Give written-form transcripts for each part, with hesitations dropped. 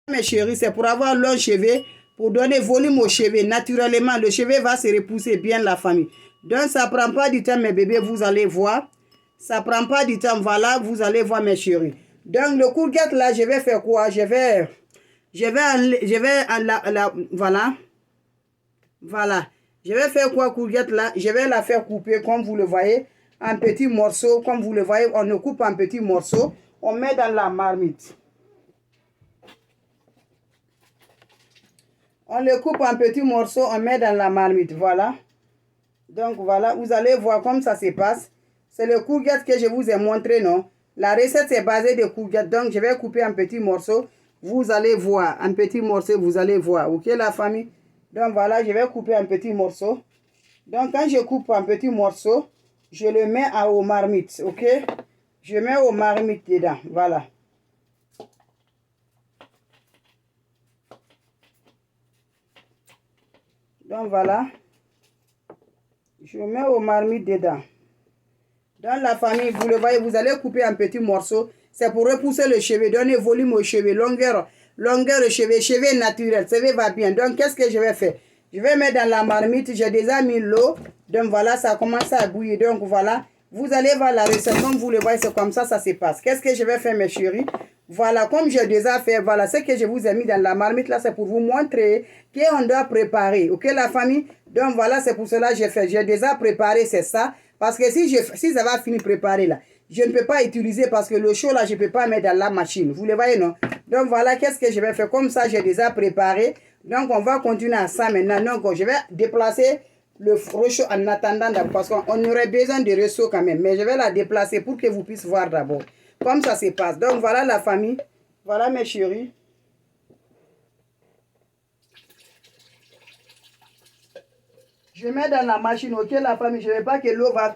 Mes chéris, c'est pour avoir longs cheveux, pour donner volume aux cheveux. Naturellement, le cheveu va se repousser bien la famille. Donc, ça ne prend pas du temps, mes bébés, vous allez voir. Ça ne prend pas du temps, voilà, vous allez voir, mes chéris. Donc, le courgette, là, je vais faire quoi? Voilà. Voilà. Je vais faire quoi, courgette, là? Je vais la faire couper, comme vous le voyez, en petits morceaux. Comme vous le voyez, on le coupe en petits morceaux. On met dans la marmite. On le coupe en petits morceaux, on met dans la marmite, voilà. Donc voilà, vous allez voir comme ça se passe. C'est le courgette que je vous ai montré, non? La recette est basée de courgette, donc je vais couper en petits morceaux. Vous allez voir, en petits morceaux, vous allez voir, ok la famille? Donc voilà, je vais couper en petits morceaux. Donc quand je coupe en petits morceaux, je le mets aux marmites, ok? Je mets aux marmites dedans, voilà. Donc voilà, je mets aux marmites dedans. Dans la famille, vous le voyez, vous allez couper en petits morceaux. C'est pour repousser le cheveu, donner volume au cheveu, longueur de cheveux, cheveux naturel, cheveux va bien. Donc qu'est-ce que je vais faire? Je vais mettre dans la marmite, j'ai déjà mis l'eau. Donc voilà, ça commence à bouillir. Donc voilà, vous allez voir la recette. Comme vous le voyez, c'est comme ça se passe. Qu'est-ce que je vais faire, mes chéris? Voilà, comme j'ai déjà fait, voilà, ce que je vous ai mis dans la marmite là, c'est pour vous montrer qu'on doit préparer. Ok, la famille? Donc voilà, c'est pour cela que j'ai fait. J'ai déjà préparé, c'est ça. Parce que si ça va finir préparé là, je ne peux pas utiliser parce que le chaud là, je ne peux pas mettre dans la machine. Vous le voyez, non? Donc voilà, qu'est-ce que je vais faire? Comme ça, j'ai déjà préparé. Donc on va continuer à ça maintenant. Donc je vais déplacer le réchaud en attendant parce qu'on aurait besoin de réchaud quand même. Mais je vais la déplacer pour que vous puissiez voir d'abord. Comme ça se passe. Donc voilà la famille. Voilà mes chéris. Je mets dans la machine, ok la famille. Je ne veux pas que l'eau va...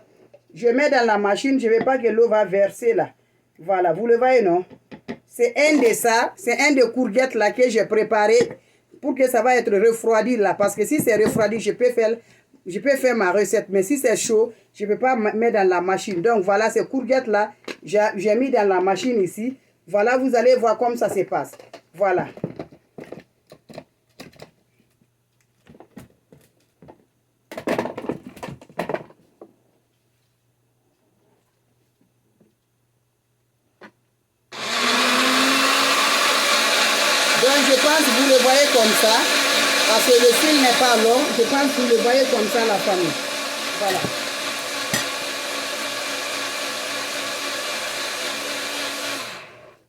Je mets dans la machine, je ne veux pas que l'eau va verser là. Voilà, vous le voyez non? C'est un de ça, c'est un de courgettes là que j'ai préparé pour que ça va être refroidi là. Parce que si c'est refroidi, je peux faire ma recette. Mais si c'est chaud, je ne peux pas mettre dans la machine. Donc voilà, ces courgettes là, j'ai mis dans la machine ici. Voilà, vous allez voir comme ça se passe. Voilà. Donc je pense que vous le voyez comme ça. Parce que le fil n'est pas long. Je pense que vous le voyez comme ça la famille. Voilà.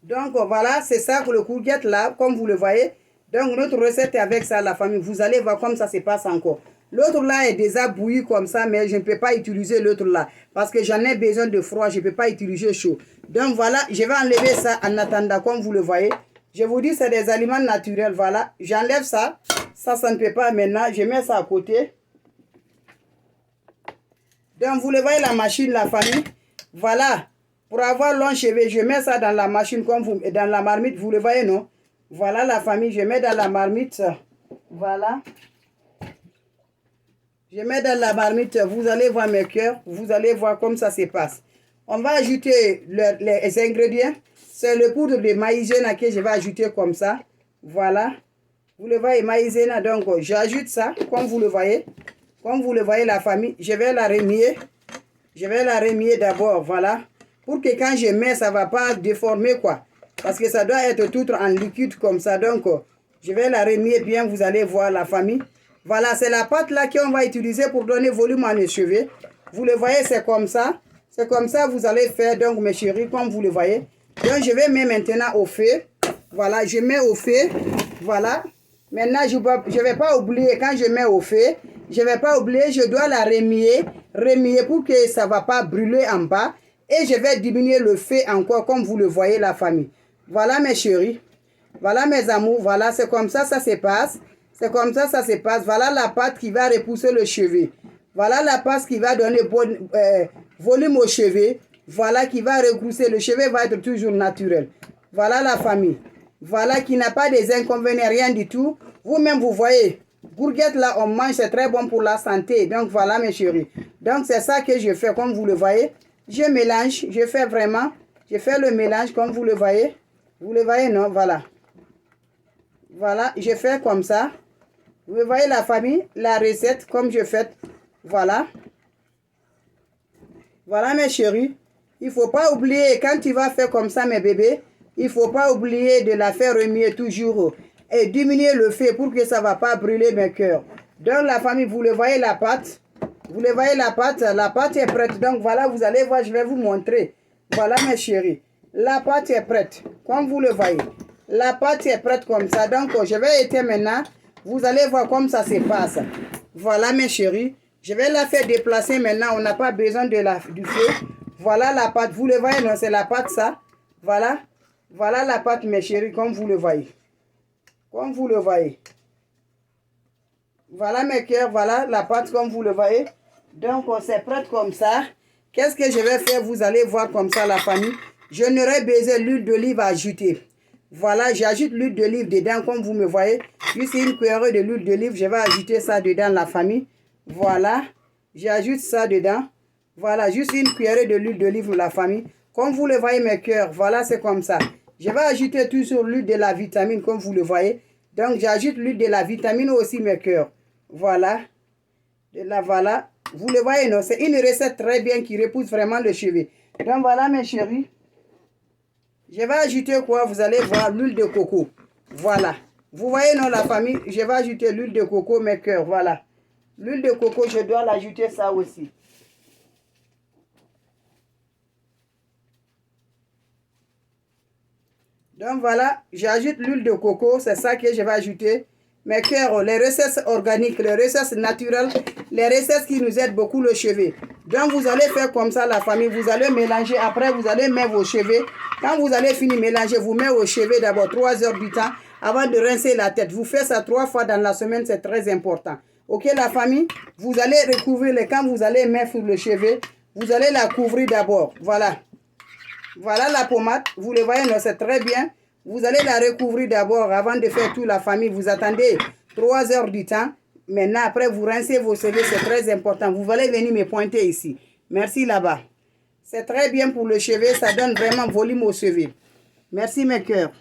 Donc voilà, c'est ça pour le courgette là, comme vous le voyez. Donc notre recette est avec ça la famille. Vous allez voir comme ça se passe encore. L'autre là est déjà bouilli comme ça, mais je ne peux pas utiliser l'autre là. Parce que j'en ai besoin de froid, je ne peux pas utiliser chaud. Donc voilà, je vais enlever ça en attendant, comme vous le voyez. Je vous dis, c'est des aliments naturels, voilà. J'enlève ça. Ça ne peut pas maintenant. Je mets ça à côté. Donc, vous le voyez, la machine, la famille. Voilà. Pour avoir long cheveu, je mets ça dans la machine, comme vous, dans la marmite. Vous le voyez, non? Voilà, la famille. Je mets dans la marmite. Voilà. Je mets dans la marmite. Vous allez voir mes cœurs. Vous allez voir comme ça se passe. On va ajouter les ingrédients. C'est le poudre de maïzena que je vais ajouter comme ça. Voilà. Vous le voyez, maïzena. Donc, j'ajoute ça, comme vous le voyez. Comme vous le voyez, la famille. Je vais la remuer. Je vais la remuer d'abord, voilà. Pour que quand je mets, ça ne va pas déformer, quoi. Parce que ça doit être tout en liquide comme ça. Donc, je vais la remuer bien. Vous allez voir, la famille. Voilà, c'est la pâte là qu'on va utiliser pour donner volume à nos cheveux. Vous le voyez, c'est comme ça. C'est comme ça vous allez faire, donc, mes chéris, comme vous le voyez. Donc, je vais mettre maintenant au feu. Voilà, je mets au feu. Voilà. Maintenant, je ne vais pas oublier, quand je mets au feu, je ne vais pas oublier, je dois la remuer pour que ça ne va pas brûler en bas. Et je vais diminuer le feu encore, comme vous le voyez, la famille. Voilà, mes chéris. Voilà, mes amours. Voilà, c'est comme ça se passe. C'est comme ça se passe. Voilà la pâte qui va repousser le cheveu. Voilà la pâte qui va donner volume au cheveu. Voilà qui va regrousser. Le cheveu va être toujours naturel. Voilà la famille. Voilà qui n'a pas des inconvénients, rien du tout. Vous-même, vous voyez. Courgette là, on mange, c'est très bon pour la santé. Donc voilà mes chéris. Donc c'est ça que je fais, comme vous le voyez. Je mélange, je fais vraiment. Je fais le mélange comme vous le voyez. Vous le voyez, non? Voilà. Voilà, je fais comme ça. Vous voyez la famille, la recette comme je fais. Voilà. Voilà mes chéris. Il ne faut pas oublier, quand tu vas faire comme ça mes bébés, il ne faut pas oublier de la faire remuer toujours et diminuer le feu pour que ça ne va pas brûler mes cœurs. Donc la famille, vous le voyez la pâte. Vous le voyez la pâte est prête. Donc voilà, vous allez voir, je vais vous montrer. Voilà mes chéris. La pâte est prête, comme vous le voyez. La pâte est prête comme ça. Donc je vais éteindre maintenant. Vous allez voir comme ça se passe. Voilà mes chéris. Je vais la faire déplacer maintenant. On n'a pas besoin de du feu. Voilà la pâte. Vous le voyez, non? C'est la pâte ça. Voilà. Voilà la pâte mes chéris, comme vous le voyez. Comme vous le voyez. Voilà mes cœurs. Voilà la pâte comme vous le voyez. Donc c'est prête comme ça. Qu'est-ce que je vais faire? Vous allez voir comme ça la famille. Je n'aurai besoin de l'huile d'olive à ajouter. Voilà, j'ajoute l'huile d'olive dedans comme vous me voyez. Juste une cuillerée de l'huile d'olive. Je vais ajouter ça dedans la famille. Voilà, j'ajoute ça dedans. Voilà, juste une cuillerée de l'huile d'olive la famille. Comme vous le voyez mes cœurs, voilà c'est comme ça. Je vais ajouter toujours l'huile de la vitamine comme vous le voyez. Donc j'ajoute l'huile de la vitamine aussi mes cœurs. Voilà, voilà. Vous le voyez non, c'est une recette très bien qui repousse vraiment le cheveu. Donc voilà mes chéris. Je vais ajouter quoi? Vous allez voir l'huile de coco. Voilà. Vous voyez non la famille, je vais ajouter l'huile de coco mes cœurs. Voilà. L'huile de coco, je dois l'ajouter ça aussi. Donc voilà, j'ajoute l'huile de coco, c'est ça que je vais ajouter. Mes cœurs, les recettes organiques, les recettes naturelles, les recettes qui nous aident beaucoup le cheveu. Donc vous allez faire comme ça la famille, vous allez mélanger, après vous allez mettre vos cheveux. Quand vous allez finir mélanger, vous mettez vos cheveux d'abord 3 heures du temps avant de rincer la tête. Vous faites ça 3 fois dans la semaine, c'est très important. Ok la famille, vous allez recouvrir, quand vous allez mettre le cheveu, vous allez la couvrir d'abord. Voilà. Voilà la pommade, vous le voyez, c'est très bien. Vous allez la recouvrir d'abord avant de faire toute la famille. Vous attendez 3 heures du temps. Maintenant, après, vous rincez vos cheveux, c'est très important. Vous allez venir me pointer ici. Merci là-bas. C'est très bien pour le cheveu, ça donne vraiment volume au cheveu. Merci mes cœurs.